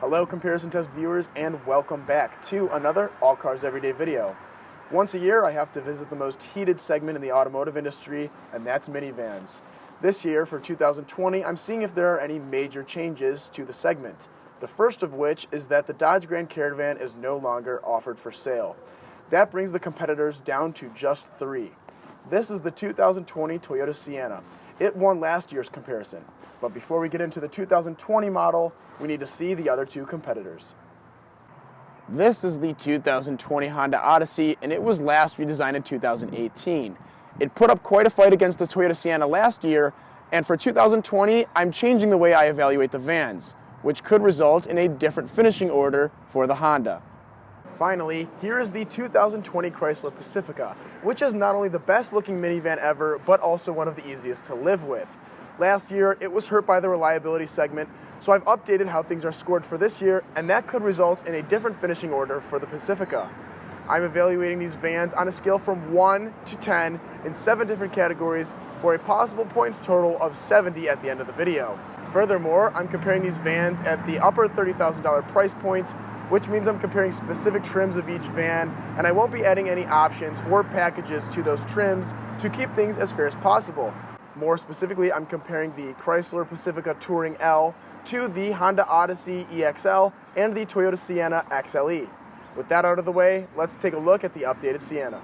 Hello Comparison Test viewers, and welcome back to another All Cars Everyday video. Once a year I have to visit the most heated segment in the automotive industry, and that's minivans. This year, for 2020, I'm seeing if there are any major changes to the segment. The first of which is that the Dodge Grand Caravan is no longer offered for sale. That brings the competitors down to just 3. This is the 2020 Toyota Sienna. It won last year's comparison. But before we get into the 2020 model, we need to see the other 2 competitors. This is the 2020 Honda Odyssey, and it was last redesigned in 2018. It put up quite a fight against the Toyota Sienna last year, and for 2020, I'm changing the way I evaluate the vans, which could result in a different finishing order for the Honda. Finally, here is the 2020 Chrysler Pacifica, which is not only the best looking minivan ever, but also one of the easiest to live with. Last year, it was hurt by the reliability segment, so I've updated how things are scored for this year, and that could result in a different finishing order for the Pacifica. I'm evaluating these vans on a scale from 1 to 10 in 7 different categories for a possible points total of 70 at the end of the video. Furthermore, I'm comparing these vans at the upper $30,000 price point, which means I'm comparing specific trims of each van, and I won't be adding any options or packages to those trims to keep things as fair as possible. More specifically, I'm comparing the Chrysler Pacifica Touring L to the Honda Odyssey EX-L and the Toyota Sienna XLE. With that out of the way, let's take a look at the updated Sienna.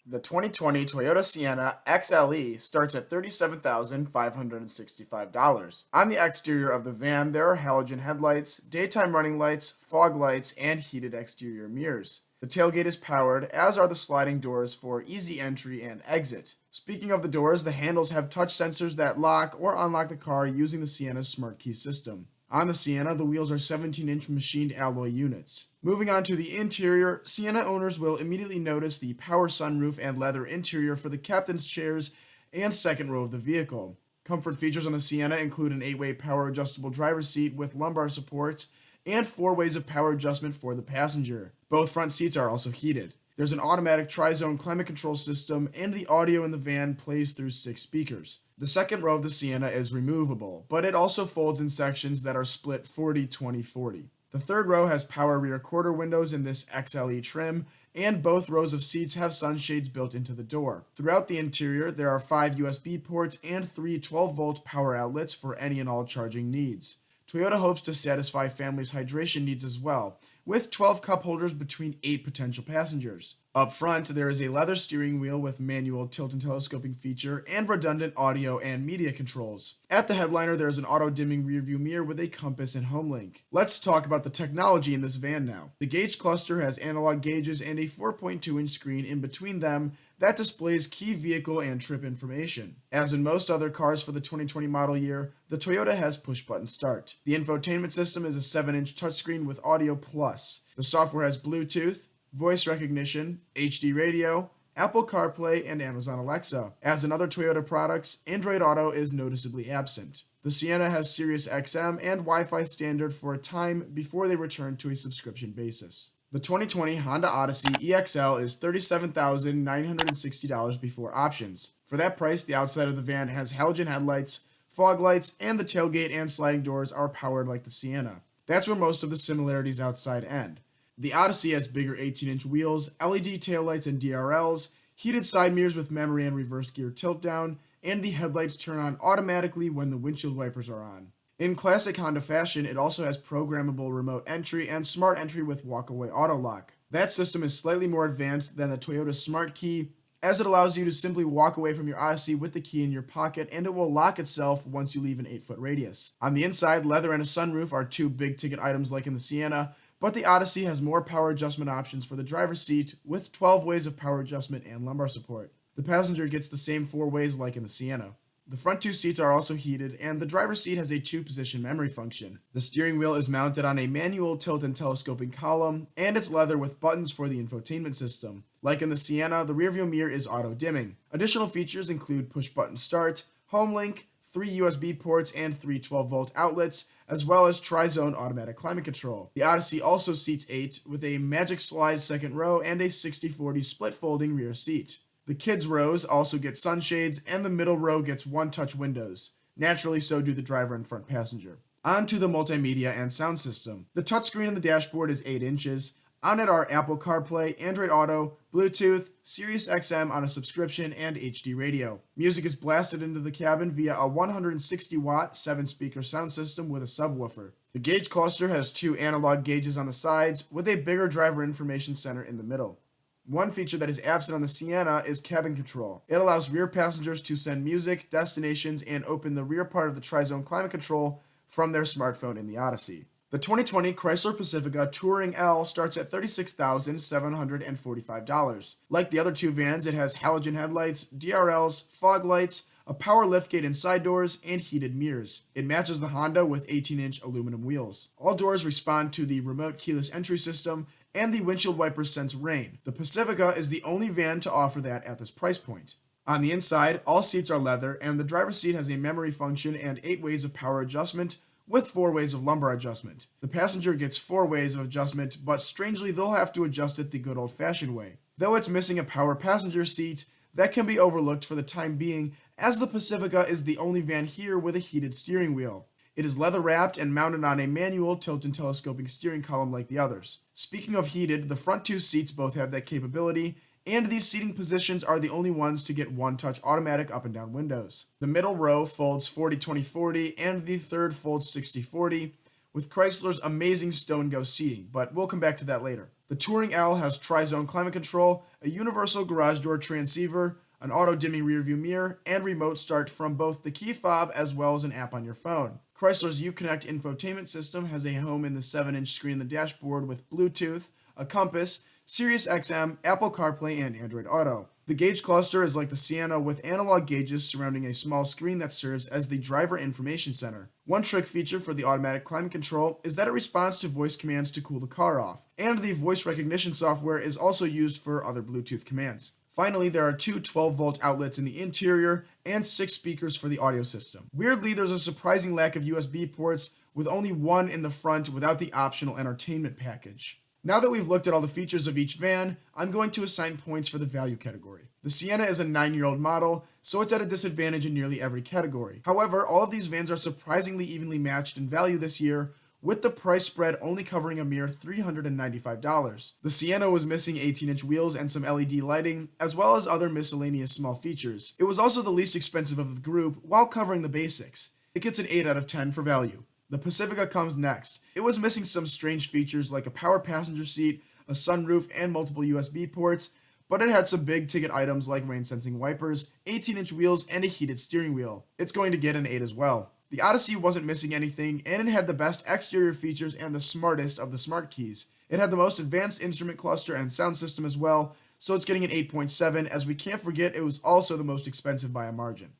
The 2020 Toyota Sienna XLE starts at $37,565. On the exterior of the van, there are halogen headlights, daytime running lights, fog lights, and heated exterior mirrors. The tailgate is powered, as are the sliding doors for easy entry and exit. Speaking of the doors, the handles have touch sensors that lock or unlock the car using the Sienna's smart key system. On the Sienna, the wheels are 17-inch machined alloy units. Moving on to the interior, Sienna owners will immediately notice the power sunroof and leather interior for the captain's chairs and second row of the vehicle. Comfort features on the Sienna include an 8-way power adjustable driver's seat with lumbar support and 4 ways of power adjustment for the passenger. Both front seats are also heated. There's an automatic tri-zone climate control system, and the audio in the van plays through 6 speakers. The second row of the Sienna is removable, but it also folds in sections that are split 40-20-40. The third row has power rear quarter windows in this XLE trim, and both rows of seats have sunshades built into the door. Throughout the interior, there are 5 USB ports and 3 12-volt power outlets for any and all charging needs. Toyota hopes to satisfy families' hydration needs as well, with 12 cup holders between 8 potential passengers. Up front, there is a leather steering wheel with manual tilt and telescoping feature and redundant audio and media controls. At the headliner, there is an auto-dimming rearview mirror with a compass and home link. Let's talk about the technology in this van now. The gauge cluster has analog gauges and a 4.2-inch screen in between them that displays key vehicle and trip information. As in most other cars for the 2020 model year, the Toyota has push-button start. The infotainment system is a 7-inch touchscreen with Audio Plus. The software has Bluetooth, voice recognition, HD radio, Apple CarPlay, and Amazon Alexa. As in other Toyota products, Android Auto is noticeably absent. The Sienna has Sirius XM and Wi-Fi standard for a time before they return to a subscription basis. The 2020 Honda Odyssey EX-L is $37,960 before options. For that price, the outside of the van has halogen headlights, fog lights, and the tailgate and sliding doors are powered like the Sienna. That's where most of the similarities outside end. The Odyssey has bigger 18-inch wheels, LED taillights and DRLs, heated side mirrors with memory and reverse gear tilt down, and the headlights turn on automatically when the windshield wipers are on. In classic Honda fashion, it also has programmable remote entry and smart entry with walk-away auto lock. That system is slightly more advanced than the Toyota Smart Key, as it allows you to simply walk away from your Odyssey with the key in your pocket, and it will lock itself once you leave an 8-foot radius. On the inside, leather and a sunroof are 2 big-ticket items like in the Sienna, but the Odyssey has more power adjustment options for the driver's seat with 12 ways of power adjustment and lumbar support. The passenger gets the same 4 ways like in the Sienna. The front 2 seats are also heated, and the driver's seat has a 2-position memory function. The steering wheel is mounted on a manual tilt and telescoping column, and it's leather with buttons for the infotainment system. Like in the Sienna, the rearview mirror is auto-dimming. Additional features include push-button start, home link, 3 USB ports, and 3 12-volt outlets, as well as tri-zone automatic climate control. The Odyssey also seats 8 with a magic slide second row and a 60/40 split folding rear seat. The kids' rows also get sunshades, and the middle row gets one-touch windows. Naturally, so do the driver and front passenger. On to the multimedia and sound system. The touchscreen on the dashboard is 8 inches. On it are Apple CarPlay, Android Auto, Bluetooth, Sirius XM on a subscription, and HD radio. Music is blasted into the cabin via a 160-watt 7-speaker sound system with a subwoofer. The gauge cluster has 2 analog gauges on the sides, with a bigger driver information center in the middle. One feature that is absent on the Sienna is cabin control. It allows rear passengers to send music, destinations, and open the rear part of the tri-zone climate control from their smartphone in the Odyssey. The 2020 Chrysler Pacifica Touring L starts at $36,745. Like the other two vans, it has halogen headlights, DRLs, fog lights, a power liftgate and side doors, and heated mirrors. It matches the Honda with 18-inch aluminum wheels. All doors respond to the remote keyless entry system, and the windshield wipers sense rain. The Pacifica is the only van to offer that at this price point. On the inside, all seats are leather, and the driver's seat has a memory function and 8 ways of power adjustment, with 4 ways of lumbar adjustment. The passenger gets 4 ways of adjustment, but strangely they'll have to adjust it the good old-fashioned way. Though it's missing a power passenger seat, that can be overlooked for the time being, as the Pacifica is the only van here with a heated steering wheel. It is leather-wrapped and mounted on a manual tilt and telescoping steering column like the others. Speaking of heated, the front 2 seats both have that capability, and these seating positions are the only ones to get one-touch automatic up and down windows. The middle row folds 40-20-40, and the third folds 60-40, with Chrysler's amazing Stone Go seating, but we'll come back to that later. The Touring L has tri-zone climate control, a universal garage door transceiver, an auto-dimming rearview mirror, and remote start from both the key fob as well as an app on your phone. Chrysler's Uconnect infotainment system has a home in the 7-inch screen in the dashboard with Bluetooth, a compass, Sirius XM, Apple CarPlay, and Android Auto. The gauge cluster is like the Sienna with analog gauges surrounding a small screen that serves as the driver information center. One trick feature for the automatic climate control is that it responds to voice commands to cool the car off, and the voice recognition software is also used for other Bluetooth commands. Finally, there are 2 12-volt outlets in the interior and 6 speakers for the audio system. Weirdly, there's a surprising lack of USB ports, with only 1 in the front without the optional entertainment package. Now that we've looked at all the features of each van, I'm going to assign points for the value category. The Sienna is a 9-year-old model, so it's at a disadvantage in nearly every category. However, all of these vans are surprisingly evenly matched in value this year, with the price spread only covering a mere $395. The Sienna was missing 18-inch wheels and some LED lighting, as well as other miscellaneous small features. It was also the least expensive of the group, while covering the basics. It gets an 8 out of 10 for value. The Pacifica comes next. It was missing some strange features like a power passenger seat, a sunroof, and multiple USB ports, but it had some big ticket items like rain-sensing wipers, 18-inch wheels, and a heated steering wheel. It's going to get an 8 as well. The Odyssey wasn't missing anything, and it had the best exterior features and the smartest of the smart keys. It had the most advanced instrument cluster and sound system as well, so it's getting an 8.7, as we can't forget it was also the most expensive by a margin.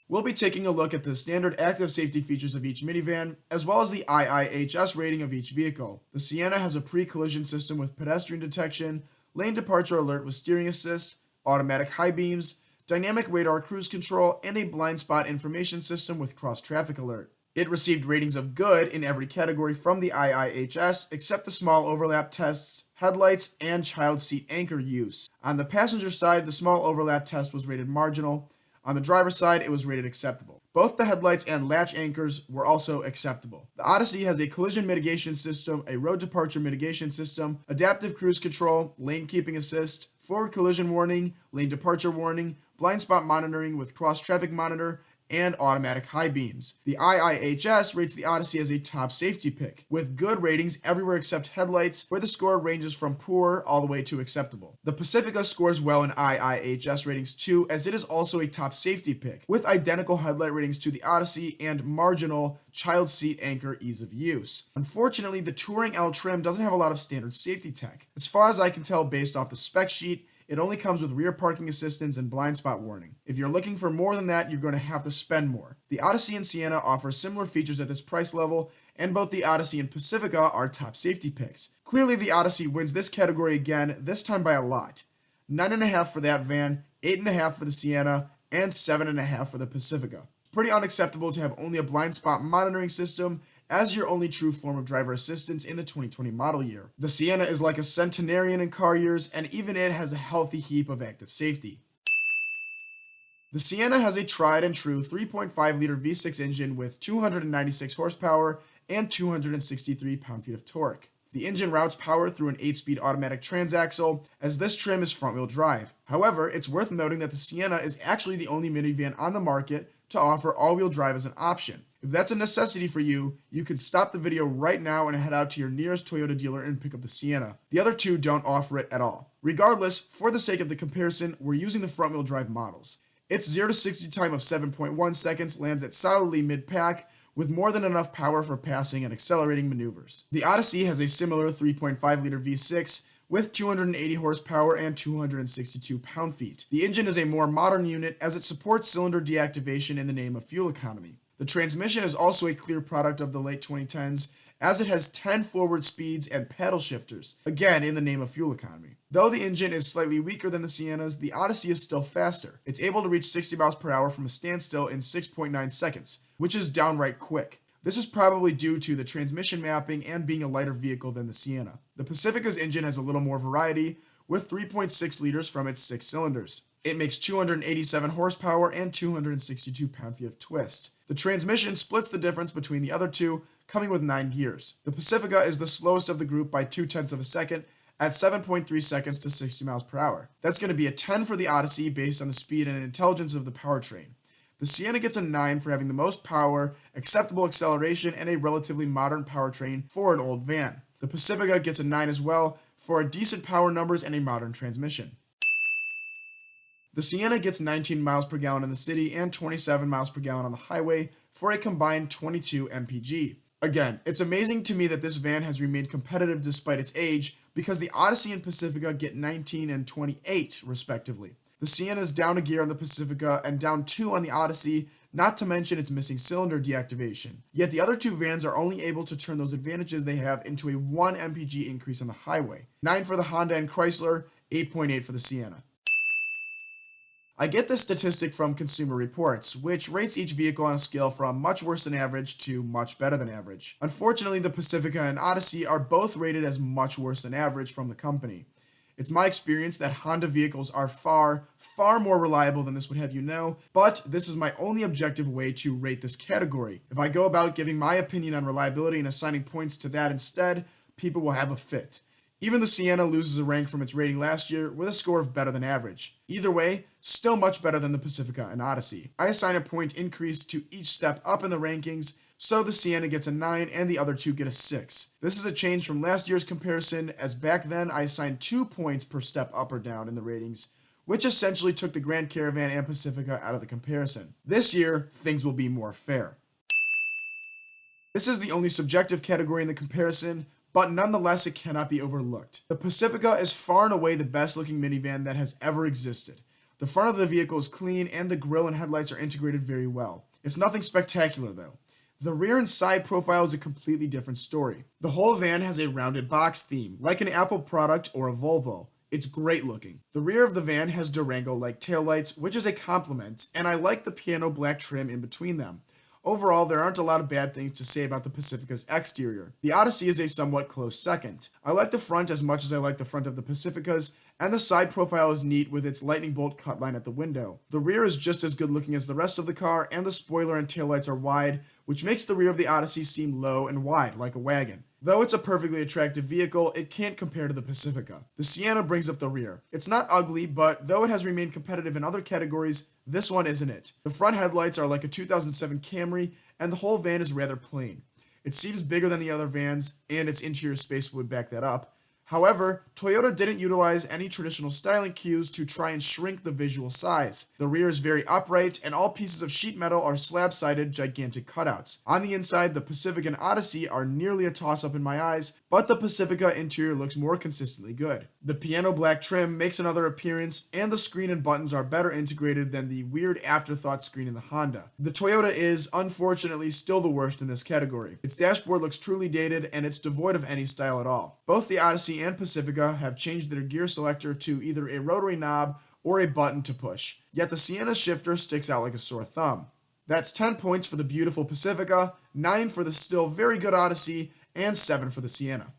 We'll be taking a look at the standard active safety features of each minivan, as well as the IIHS rating of each vehicle. The Sienna has a pre-collision system with pedestrian detection, lane departure alert with steering assist, automatic high beams, dynamic radar cruise control, and a blind spot information system with cross-traffic alert. It received ratings of good in every category from the IIHS, except the small overlap tests, headlights, and child seat anchor use. On the passenger side, the small overlap test was rated marginal. On the driver's side, it was rated acceptable. Both the headlights and latch anchors were also acceptable. The Odyssey has a collision mitigation system, a road departure mitigation system, adaptive cruise control, lane keeping assist, forward collision warning, lane departure warning, blind spot monitoring with cross-traffic monitor, and automatic high beams. The IIHS rates the Odyssey as a top safety pick, with good ratings everywhere except headlights, where the score ranges from poor all the way to acceptable. The Pacifica scores well in IIHS ratings too, as it is also a top safety pick, with identical headlight ratings to the Odyssey and marginal child seat anchor ease of use. Unfortunately, the Touring L trim doesn't have a lot of standard safety tech. As far as I can tell based off the spec sheet, it only comes with rear parking assistance and blind spot warning. If you're looking for more than that, you're going to have to spend more. The Odyssey and Sienna offer similar features at this price level, and both the Odyssey and Pacifica are top safety picks. Clearly, the Odyssey wins this category again, this time by a lot. 9.5 for that van, 8.5 for the Sienna, and 7.5 for the Pacifica. It's pretty unacceptable to have only a blind spot monitoring system as your only true form of driver assistance in the 2020 model year. The Sienna is like a centenarian in car years, and even it has a healthy heap of active safety. The Sienna has a tried and true 3.5-liter V6 engine with 296 horsepower and 263 pound-feet of torque. The engine routes power through an 8-speed automatic transaxle, as this trim is front-wheel drive. However, it's worth noting that the Sienna is actually the only minivan on the market to offer all-wheel drive as an option. If that's a necessity for you, you could stop the video right now and head out to your nearest Toyota dealer and pick up the Sienna. The other two don't offer it at all. Regardless, for the sake of the comparison, we're using the front-wheel drive models. Its 0 to 60 time of 7.1 seconds lands at solidly mid-pack, with more than enough power for passing and accelerating maneuvers. The Odyssey has a similar 3.5-liter V6 with 280 horsepower and 262 pound-feet. The engine is a more modern unit as it supports cylinder deactivation in the name of fuel economy. The transmission is also a clear product of the late 2010s, as it has 10 forward speeds and paddle shifters, again in the name of fuel economy. Though the engine is slightly weaker than the Sienna's, the Odyssey is still faster. It's able to reach 60 miles per hour from a standstill in 6.9 seconds, which is downright quick. This is probably due to the transmission mapping and being a lighter vehicle than the Sienna. The Pacifica's engine has a little more variety, with 3.6 liters from its 6 cylinders. It makes 287 horsepower and 262 pound-feet of twist. The transmission splits the difference between the other two, coming with 9 gears. The Pacifica is the slowest of the group by 0.2 of a second at 7.3 seconds to 60 miles per hour. That's going to be a 10 for the Odyssey based on the speed and intelligence of the powertrain. The Sienna gets a 9 for having the most power, acceptable acceleration, and a relatively modern powertrain for an old van. The Pacifica gets a 9 as well for decent power numbers and a modern transmission. The Sienna gets 19 miles per gallon in the city and 27 miles per gallon on the highway for a combined 22 mpg. Again, it's amazing to me that this van has remained competitive despite its age, because the Odyssey and Pacifica get 19 and 28 respectively. The Sienna is down a gear on the Pacifica and down 2 on the Odyssey, not to mention its missing cylinder deactivation. Yet the other two vans are only able to turn those advantages they have into a 1 mpg increase on the highway. 9 for the Honda and Chrysler, 8.8 for the Sienna. I get this statistic from Consumer Reports, which rates each vehicle on a scale from much worse than average to much better than average. Unfortunately, the Pacifica and Odyssey are both rated as much worse than average from the company. It's my experience that Honda vehicles are far more reliable than this would have you know, but this is my only objective way to rate this category. If I go about giving my opinion on reliability and assigning points to that instead, people will have a fit. Even the Sienna loses a rank from its rating last year with a score of better than average. Either way, still much better than the Pacifica and Odyssey. I assign a point increase to each step up in the rankings, so the Sienna gets a 9 and the other two get a 6. This is a change from last year's comparison, as back then I assigned 2 points per step up or down in the ratings, which essentially took the Grand Caravan and Pacifica out of the comparison. This year, things will be more fair. This is the only subjective category in the comparison, but nonetheless it cannot be overlooked. The Pacifica is far and away the best looking minivan that has ever existed. The front of the vehicle is clean and the grille and headlights are integrated very well. It's nothing spectacular though. The rear and side profile is a completely different story. The whole van has a rounded box theme, like an Apple product or a Volvo. It's great looking. The rear of the van has Durango-like taillights, which is a compliment, and I like the piano black trim in between them. Overall, there aren't a lot of bad things to say about the Pacifica's exterior. The Odyssey is a somewhat close second. I like the front as much as I like the front of the Pacifica's, and the side profile is neat with its lightning bolt cut line at the window. The rear is just as good looking as the rest of the car, and the spoiler and taillights are wide, which makes the rear of the Odyssey seem low and wide, like a wagon. Though it's a perfectly attractive vehicle, it can't compare to the Pacifica. The Sienna brings up the rear. It's not ugly, but though it has remained competitive in other categories, this one isn't it. The front headlights are like a 2007 Camry, and the whole van is rather plain. It seems bigger than the other vans, and its interior space would back that up. However, Toyota didn't utilize any traditional styling cues to try and shrink the visual size. The rear is very upright, and all pieces of sheet metal are slab-sided, gigantic cutouts. On the inside, the Pacifica and Odyssey are nearly a toss-up in my eyes, but the Pacifica interior looks more consistently good. The piano black trim makes another appearance, and the screen and buttons are better integrated than the weird afterthought screen in the Honda. The Toyota is, unfortunately, still the worst in this category. Its dashboard looks truly dated, and it's devoid of any style at all. Both the Odyssey and Pacifica have changed their gear selector to either a rotary knob or a button to push, yet the Sienna's shifter sticks out like a sore thumb. That's 10 points for the beautiful Pacifica, 9 for the still very good Odyssey, and 7 for the Sienna.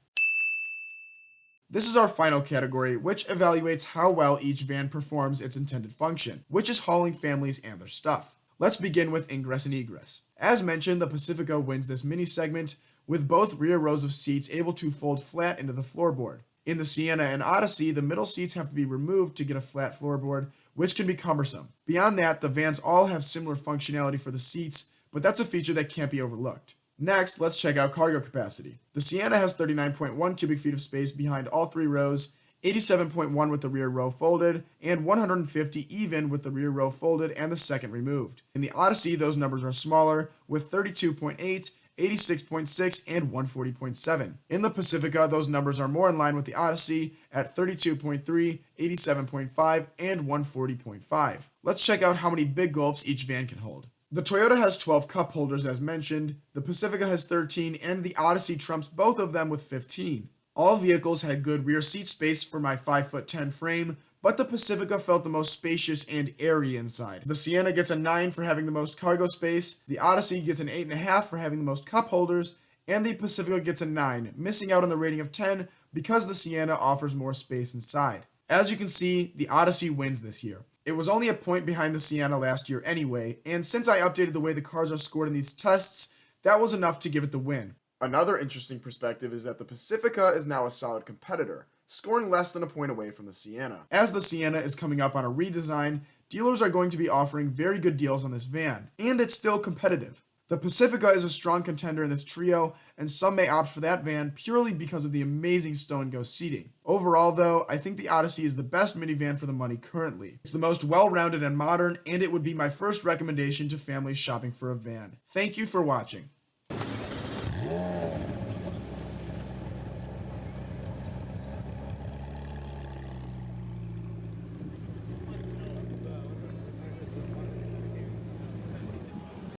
This is our final category, which evaluates how well each van performs its intended function, which is hauling families and their stuff. Let's begin with ingress and egress. As mentioned, the Pacifica wins this mini segment, with both rear rows of seats able to fold flat into the floorboard. In the Sienna and Odyssey, the middle seats have to be removed to get a flat floorboard, which can be cumbersome. Beyond that, the vans all have similar functionality for the seats, but that's a feature that can't be overlooked. Next, let's check out cargo capacity. The Sienna has 39.1 cubic feet of space behind all three rows, 87.1 with the rear row folded, and 150 even with the rear row folded and the second removed. In the Odyssey, those numbers are smaller, with 32.8, 86.6, and 140.7. In the Pacifica, those numbers are more in line with the Odyssey at 32.3, 87.5, and 140.5. Let's check out how many big gulps each van can hold. The Toyota has 12 cup holders as mentioned, the Pacifica has 13, and the Odyssey trumps both of them with 15. All vehicles had good rear seat space for my 5'10" frame, but the Pacifica felt the most spacious and airy inside. The Sienna gets a 9 for having the most cargo space, the Odyssey gets an 8.5 for having the most cup holders, and the Pacifica gets a 9, missing out on the rating of 10 because the Sienna offers more space inside. As you can see, the Odyssey wins this year. It was only a point behind the Sienna last year anyway, and since I updated the way the cars are scored in these tests, that was enough to give it the win. Another interesting perspective is that the Pacifica is now a solid competitor, scoring less than a point away from the Sienna. As the Sienna is coming up on a redesign, dealers are going to be offering very good deals on this van, and it's still competitive. The Pacifica is a strong contender in this trio, and some may opt for that van purely because of the amazing Stow and Go seating. Overall though, I think the Odyssey is the best minivan for the money currently. It's the most well-rounded and modern, and it would be my first recommendation to families shopping for a van. Thank you for watching.